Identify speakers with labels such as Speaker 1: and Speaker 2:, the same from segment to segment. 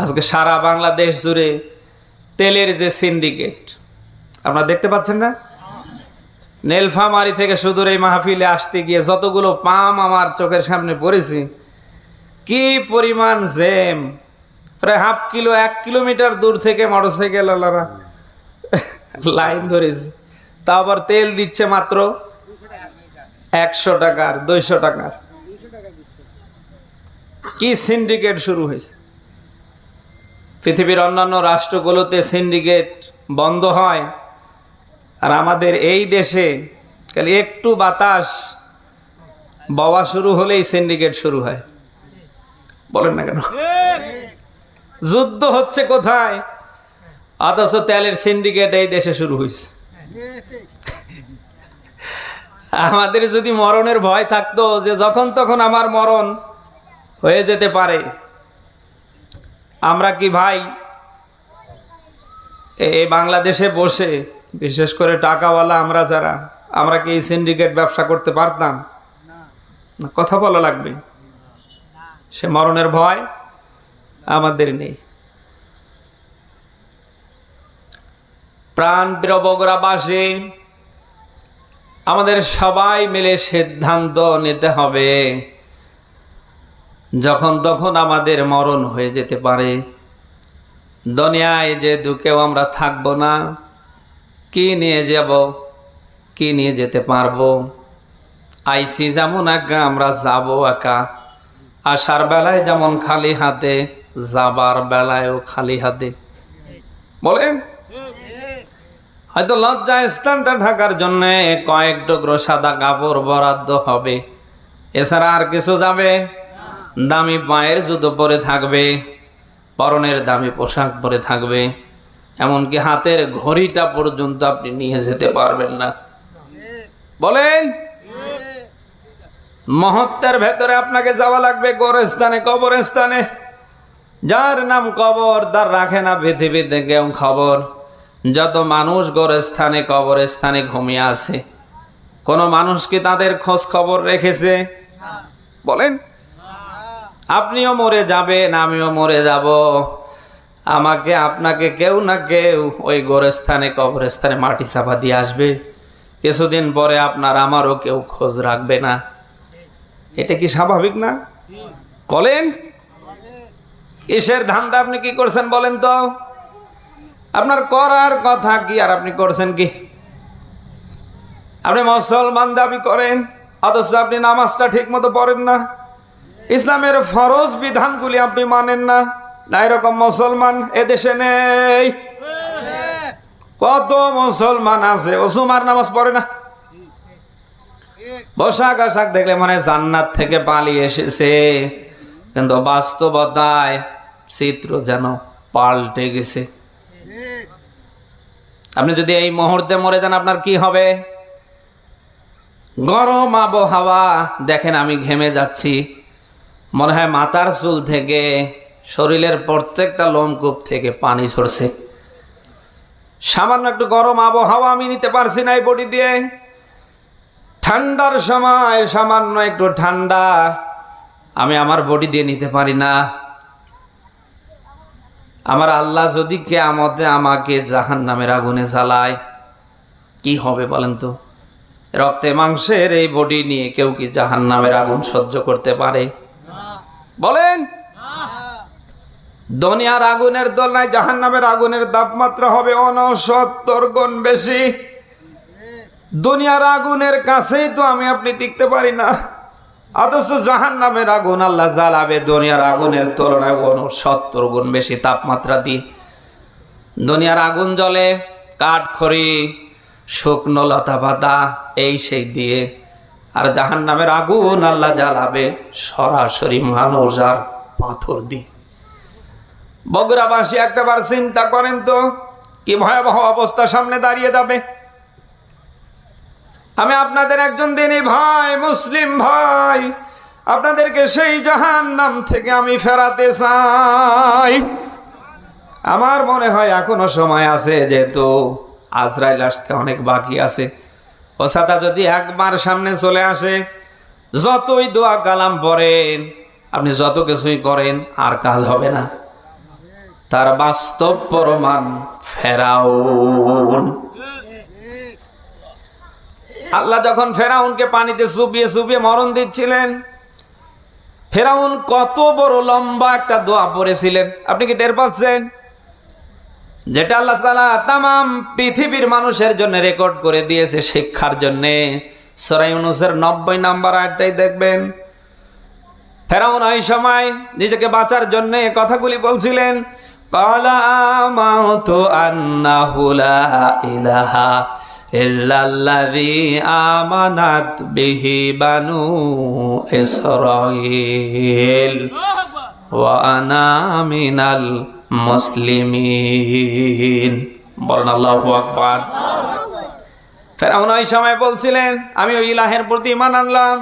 Speaker 1: আজকে সারা বাংলাদেশ জুড়ে তেলের যে সিন্ডিকেট আপনারা দেখতে পাচ্ছেন না? নীলফামারী থেকে সুদূর এই মাহফিলে আসতে গিয়ে যতগুলো পাম আমার চোখের সামনে পড়েছি, কি পরিমাণ জ্যাম! প্রায় হাফ কিলো 1 কিলোমিটার দূর থেকে মোটরসাইকেল ওয়ালারা লাইন ধরেছে। তা আবার তেল দিচ্ছে মাত্র 100 টাকার 200 টাকার। কি সিন্ডিকেট শুরু হয়েছে! পৃথিবীর অন্যান্য রাষ্ট্রগুলোতে সিন্ডিকেট বন্ধ হয়, আর আমাদের এই দেশে খালি একটু বাতাস বওয়া শুরু হলেই সিন্ডিকেট শুরু হয়। বলেন না কেন? যুদ্ধ হচ্ছে কোথায়, অথচ তেলের সিন্ডিকেট এই দেশে শুরু হয়েছে। আমাদের যদি মরণের ভয় থাকতো যে যখন তখন আমার মরণ হয়ে যেতে পারে, আমরা কি ভাই এই বাংলাদেশে বসে, বিশেষ করে টাকাওয়ালা আমরা যারা, আমরা কি এই সিন্ডিকেট ব্যবসা করতে পারতাম? কথা বলা লাগবে। সে মরণের ভয় আমাদের নেই। প্রাণ প্রিয় বগুড়াবাসী, আমাদের সবাই মিলে সিদ্ধান্ত নিতে হবে, যখন তখন আমাদের মরণ হয়ে যেতে পারে। দুনিয়ায় যে দুঃখেও আমরা থাকবো না, কি নিয়ে যাব, কি নিয়ে যেতে পারবো? আইসি যেমন একা, আমরা যাব একা। আসার বেলায় যেমন খালি হাতে, যাবার বেলায়ও খালি হাতে। বলেন, হয়তো লজ্জা স্থানটা ঢাকার জন্য কয়েক টুকরো সাদা কাপড় বরাদ্দ হবে, এছাড়া আর কিছু যাবে? দামি পায়ের জুতো পরে থাকবে, পরনের দামি পোশাক পরে থাকবে, এমনকি হাতের ঘড়িটা পর্যন্ত আপনি নিয়ে যেতে পারবেন না। বলেন, মুহূর্তের ভেতরে আপনাকে যাওয়া লাগবে গোরস্থানে, কবরস্থানে। যার নাম কবর তার রাখে না পৃথিবীতে কেউ খবর। যত মানুষ গোরস্থানে কবরস্থানে ঘুমিয়ে আছে, কোন মানুষ কি তাদের খোঁজ খবর রেখেছে? বলেন, আপনিও মরে যাবেন, আমিও মরে যাব। আমাকে আপনাকে কেউ না কেউ ওই গোরস্থানে কবরস্থানে মাটি চাপা দিয়ে আসবে। কিছুদিন পরে আপনার আমারও কেউ খোঁজ রাখবে না। এটা কি স্বাভাবিক না? বলেন, কিসের ধান্দা আপনি কি করছেন বলেন তো? আপনার করার কথা কি আর আপনি করছেন কি? আপনি মুসলমান দাবি করেন, অথচ আপনি নামাজটা ঠিক মতো পড়েন না, ইসলামের ফরজ বিধানগুলি আপনি মানেন না। না এরকম মুসলমান এদেশে নেই? কত মুসলমান আছে ও জুমার নামাজ পড়ে না। পোশাক আশাক দেখলে মনে জান্নাত থেকে পালিয়ে এসেছে, কিন্তু বাস্তবতায় চিত্র যেন পাল্টে গেছে। আপনি যদি এই মুহূর্তে মরে যান, আপনার কি হবে? গরম আবহাওয়া, দেখেন আমি ঘেমে যাচ্ছি, মনে হয় মাথার চুল থেকে শরীরের প্রত্যেকটা লোমকূপ থেকে পানি ঝরছে। সামান্য একটু গরম আবহাওয়া আমি নিতে পারছি না এই বডি দিয়ে। ঠান্ডার সময় সামান্য একটু ঠান্ডা আমি আমার বডি দিয়ে নিতে পারি না। আমার আল্লাহ যদি কিয়ামতে আমাকে জাহান্নামের আগুনে জ্বালায়, কি হবে বলেন তো? রক্তে মাংসের এই বডি নিয়ে কেউ কি জাহান্নামের আগুন সহ্য করতে পারে? বলেন, দুনিয়ার আগুনের তুলনায় জাহান্নামের আগুনের তাপমাত্রা হবে 69 গুণ বেশি। দুনিয়ার আগুনের কাছেই তো আমি আপনি টিকতে পারি না, অথচ জাহান্নামের আগুন আল্লাহ জ্বালাবে দুনিয়ার আগুনের তুলনায় 69 গুণ বেশি তাপমাত্রা দিয়ে। দুনিয়ার আগুন জ্বলে কাঠখড়ি, শুকনো লতা পাতা এই সেই দিয়ে, আর জাহান্নামের আগুন আল্লাহ জ্বালাবে সরাসরি মানুষ আর পাথর দিয়ে। বগুড়াবাসী একটাবার চিন্তা করেন তো, কি ভয়াবহ অবস্থা সামনে দাঁড়িয়ে যাবে। আমি আপনাদের একজন দিনী ভাই, মুসলিম ভাই, আপনাদেরকে সেই জাহান্নাম থেকে আমি ফেরাতে চাই। আমার মনে হয় এখনো সময় আছে, যেহেতু আজরাইল আসতে অনেক বাকি আছে। ও সাথে যদি একবার সামনে চলে আসে, যতই দোয়া কালাম পড়েন, আপনি যত কিছুই করেন, আর কাজ হবে না। তার বাস্তব প্রমাণ ফেরাউন। আল্লাহ যখন ফেরাউনকে পানিতে চুবিয়ে চুবিয়ে মরণ দিচ্ছিলেন, ফেরাউন কত বড় লম্বা একটা দোয়া পড়েছিলেন, আপনি কি টের পাচ্ছেন? যেটা আল্লাহ তাআলা তামাম পৃথিবীর মানুষের জন্য রেকর্ড করে দিয়েছে শিক্ষার জন্য। সূরা ইউনূসের 90 নম্বর আয়াতটাই দেখবেন। ফেরাউন ওই সময় নিজেকে বাঁচার জন্য কথাগুলি বলছিলেন, ক্বালা আমানতু আন্নাহু লা ইলাহা ইল্লাল্লাযী আমানাত বিহি বানু ইসরাঈল ওয়া আনা মিনাল মুসলিমিন। বলেন আল্লাহু আকবার। ফেরাউন ওই সময় বলছিলেন, আমি ওই ইলাহের প্রতি ঈমান আনলাম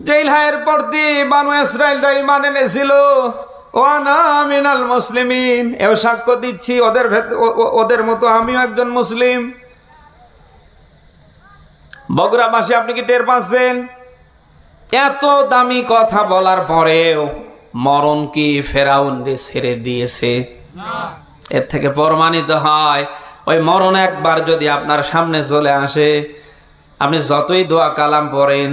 Speaker 1: যে ইলাহের প্রতি বানু ইসরাঈলরা ঈমান এনেছিল, ওয়া আনা মিনাল মুসলিমিন, এও সাক্ষ্য দিচ্ছি ওদের মতো আমিও একজন মুসলিম। বগুড়াবাসী, আপনি কি টের পাচ্ছেন? এত দামি কথা বলার পরেও মরণ কি ফেরাউনকে ছেড়ে দিয়েছে? এর থেকে প্রমাণিত হয় ওই মরণ একবার যদি আপনার সামনে চলে আসে, আপনি যতই দোয়া কালাম পড়েন,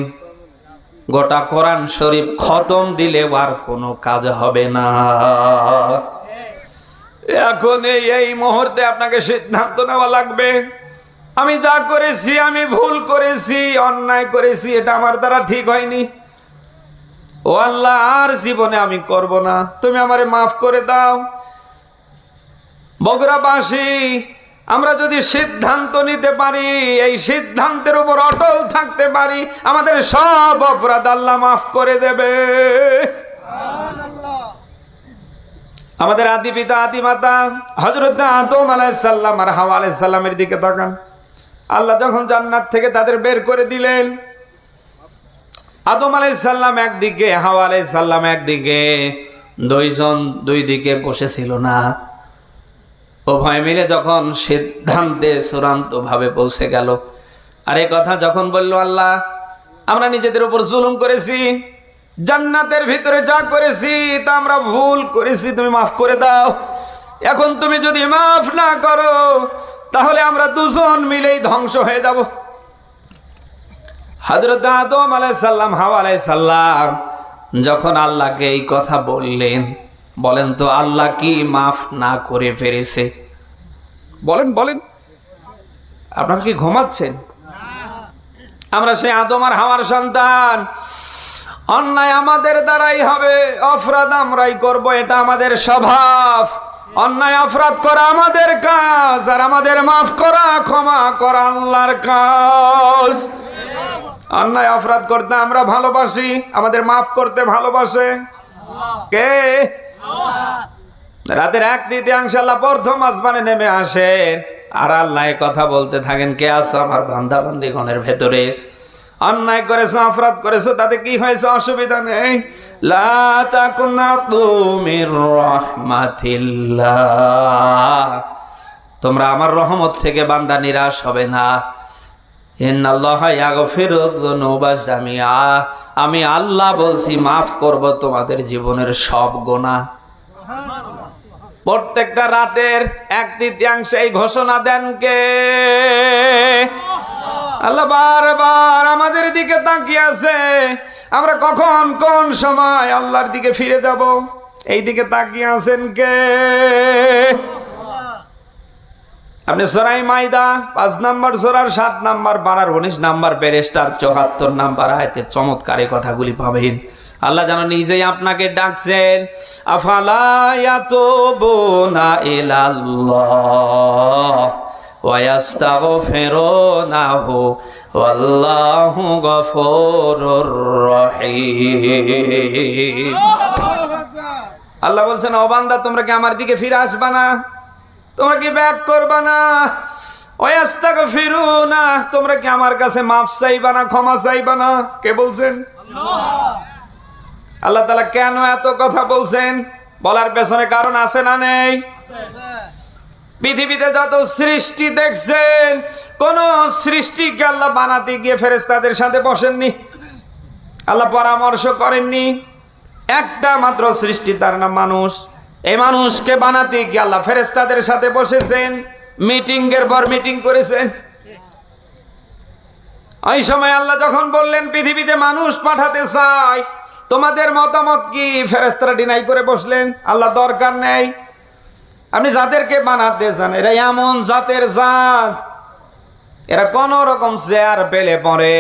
Speaker 1: গোটা কোরআন শরীফ খতম দিলে আর কোনো কাজ হবে না। এখন এই মুহূর্তে আপনাকে সিদ্ধান্ত নেওয়া লাগবে, আমি যা করেছি, আমি ভুল করেছি, অন্যায় করেছি, এটা আমার দ্বারা ঠিক হয়নি, ও আল্লাহ আর জীবনে আমি করব না, তুমি আমারে মাফ করে দাও। বগুড়াবাসী, আমরা যদি সিদ্ধান্ত নিতে পারি, এই সিদ্ধান্তের উপর অটল থাকতে পারি, আমাদের সব অপরাধ আল্লাহ মাফ করে দেবে। আমাদের আদি পিতা আদি মাতা হযরত আদম আলাইহিস সালাম আর হাওয়া আলাইহিস সালামের দিকে তাকান। আল্লাহ যখন জান্নাত থেকে তাদের বের করে দিলেন, আদম আলাইহিস সালাম একদিকে, হাওয়া আলাইহিস সালাম একদিকে, দুইজন দুই দিকে বসেছিল না। উভয় মিলে যখন সিদ্ধান্তে চূড়ান্ত ভাবে পৌঁছে গেল, আর এই কথা যখন বলল, আল্লাহ আমরা নিজেদের উপর জুলুম করেছি, জান্নাতের ভিতরে যা করেছি তা আমরা ভুল করেছি, তুমি মাফ করে দাও। এখন তুমি যদি মাফ না করো তাহলে আমরা দুজন মিলেই ধ্বংস হয়ে যাব। হযরত আদম আলাইহিস সালাম, হাওয়া আলাইহিস সালাম যখন আল্লাহকে এই কথা বললেন, বলেন তো আল্লাহ কি মাফ না করে ফেলেছে? বলেন বলেন, আপনারা কি ঘুমাচ্ছেন? আমরা সেই আদম আর হাওয়ার সন্তান, অন্যায় আমাদের দ্বারাই হবে, অপরাধ আমরাই করব, এটা আমাদের স্বভাব। অন্যায় অপরাধ করা আমাদের কাজ, আর আমাদের মাফ করা, ক্ষমা করা আল্লাহর কাজ। অন্যায় অপরাধ করতে আমরা ভালোবাসি, আমাদের মাফ করতে ভালোবাসে কে? রাতের 1/3 আল্লাহ প্রথম আসমানে নেমে আসেন, আর আল্লাহ কথা বলতে থাকেন, কে আছো আমার বান্দা বান্দিগণের ভেতরে? অন্যায় করেছো, অপরাধ করেছো, তাতে কি হয়েছে? অসুবিধা নেই। লা তাকুনাতু মির রাহমাতিল্লাহ, তোমরা আমার রহমত থেকে বান্দা নিরাশ হবে না। ইন্নাল্লাহা ইয়াগফিরুয যুনুবা জামিআ, আমি আল্লাহ বলছি মাফ করব তোমাদের জীবনের সব গুনাহ। প্রত্যেকটা রাতের 1/3 এই ঘোষণা দেন কে? আল্লাহ বারবার আমাদের দিকে তাকিয়ে আছে, আমরা কখন কোন সময় আল্লাহর দিকে ফিরে যাব, এই দিকে তাকিয়ে আছেন কে? আপনি সূরা মাইদা 5 নম্বর সূরার 7 নম্বর পারার 19 নম্বর পৃষ্ঠার 74 নম্বর আয়াতে চমৎকার এই কথাগুলি পাবেন। আল্লাহ যেন নিজেই আপনাকে ডাকছেন, আফালা ইয়াতুবুনা ইলাল্লাহ ওয়া ইয়াস্তাগফিরুনাহু ওয়াল্লাহু গফুরুর রহিম। আল্লাহ বলছেন, ও বান্দা তোমরা কি আমার দিকে ফিরে আসবা না? তোমরা কি ব্যাক করবা না? ওয়া ইয়াস্তাগফিরুনা, তোমরা কি আমার কাছে মাফ চাইবা না, ক্ষমা চাইবা না? কে বলছেন? আল্লাহ। আল্লাহ তাআলা কেন এত কথা বলছেন? বলার পেছনে কারণ আছে না নেই? পৃথিবীতে যত সৃষ্টি দেখছেন, কোন সৃষ্টিকে আল্লাহ বানাতে গিয়ে ফেরেশতাদের সাথে বসেননি, আল্লাহ পরামর্শ করেননি। একটা মাত্র সৃষ্টি, তার নাম মানুষ। এই মানুষকে বানাতে গিয়ে আল্লাহ ফেরেশতাদের সাথে বসেছেন, মিটিং এর পর মিটিং করেছেন। ওই সময় আল্লাহ যখন বললেন পৃথিবীতে মানুষ পাঠাতে চাই, তোমাদের মতামত কি? ফেরেশতারা ডিনাই করে বসলেন, আল্লাহ দরকার নেই, আপনি যাদেরকে বানাতে চান এরা এমন জাতের জাত, এরা কোন রকম চেয়ার পেলে পরে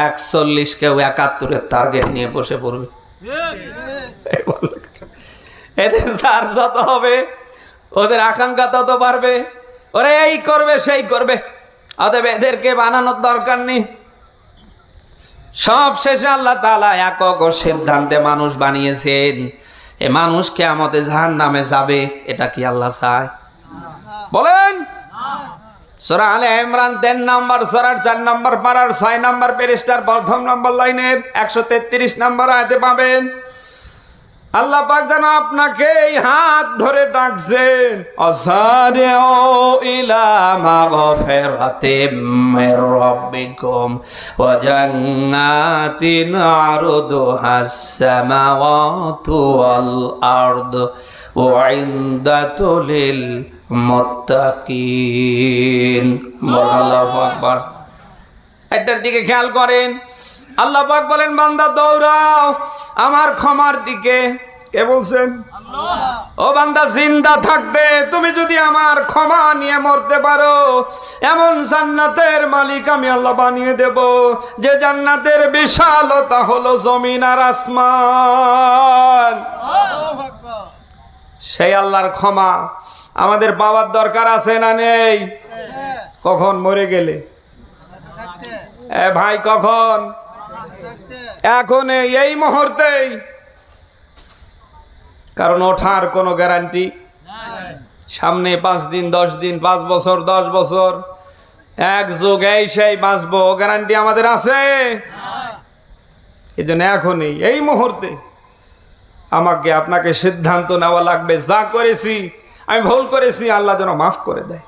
Speaker 1: 41 কেউ 71-এর টার্গেট নিয়ে বসে পড়বে। এদের যার যত হবে ওদের আকাঙ্ক্ষা তত বাড়বে, ওরা এই করবে সেই করবে, অতএব এদেরকে বানানোর দরকার নেই। সব শেষে আল্লাহ তাআলা একক সিদ্ধান্তে মানুষ বানিয়েছেন। এ মানুষ কিয়ামতে জাহান্নামে যাবে, এটা কি আল্লাহ চায়? বলেন। সূরা আলে ইমরান 3 নম্বর সূরার 4 নম্বর পারার 6 নম্বর পৃষ্ঠার প্রথম নম্বর লাইনের 133 নম্বর আয়াতে পাবেন আল্লাহ পাক যেন আপনাকে এই হাত ধরে ডাকছেন, আসারিউ ইলা মাগফিরাতিম মির রাব্বিকুম ওয়া জান্নাতিন আরদুহাস সামাওয়াতু ওয়াল আরদু উইদ্দাতু লিল মুত্তাকিন। আল্লাহু আকবার। এটার দিকে খেয়াল করেন, আল্লাহ পাক বলেন বান্দা দৌড়াও আমার ক্ষমার দিকে। কে বলছেন? আল্লাহ। ও বান্দা জিন্দা থাকতে তুমি যদি আমার ক্ষমা নিয়ে মরতে পারো, এমন জান্নাতের মালিক আমি আল্লাহ বানিয়ে দেব যে জান্নাতের বিশালতা হলো জমিন আর আসমান। সেই আল্লাহর ক্ষমা আমাদের পাওয়ার দরকার আছে না নেই? কখন? মরে গেলে। ভাই কখন? এখন, এই মুহূর্তেই। কারণ ওঠার কোনো গ্যারান্টি সামনে 5 দিন 10 দিন 5 বছর 10 বছর 1 যুগ এই সেই বাঁচবো, গ্যারান্টি আমাদের আছে? এই জন্য এখনই এই মুহূর্তে আমাকে আপনাকে সিদ্ধান্ত নেওয়া লাগবে। যা করেছি আমি ভুল করেছি, আল্লাহ যেন মাফ করে দেয়।